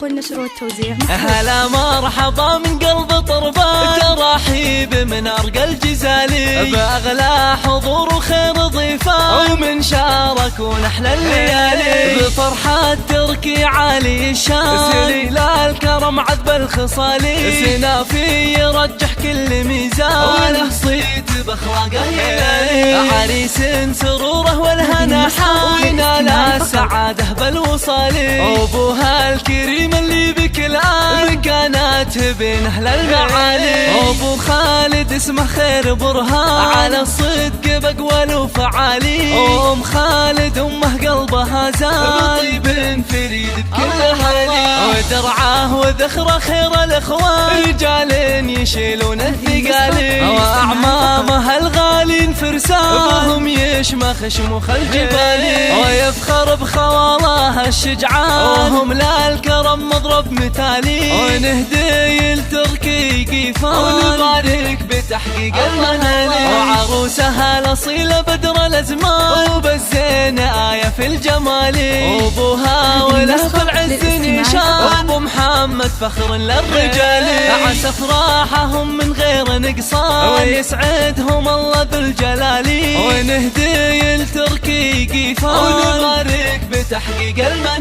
والنشر والتوزيع. هلا مرحبا من قلب طربان، ترحيب من أرقى الجزالي، بأغلى حضور وخير ضيفان، ومن شاركون أحلى الليالي، بفرحة تركي عالي الشان، سليل الكرم عذب الخصالي، سنافي يرجح كل ميزان، وله صيت بأخلاقه يلالي، عريس سروره والهنا حان، وينال السعادة بالوصالي، أبوها الكريم اللي بك الآن مكانات بين أهل المعالي، أبو خالد اسمه خير برهان، على الصدق بقول وفعالي، أم خالد أمه قلبها زان، طيب فريد بكل حالي، ودرعاه وذخره خير الإخوان، رجال يشيلون الثقالي، وأعمامه الغالين فرسان، بهم يشمخ شموخ الجبالي، ويفخر بخواله الشجعان، وهم للكرم مضرب مثالي، ونهدي لتركي قيفان، ونبارك بتحقيق المنالي، وعروسها الأصيلة بدر الأزمان، وبالزين آية في الجمال، وابوها وله بالعز نشان، ابو محمد فخر للرجال، عسى افراحهم من غير نقصان، ويسعدهم الله ذو الجلال، ونهدي لتركي قيفان، ونبارك بتحقيق المنال.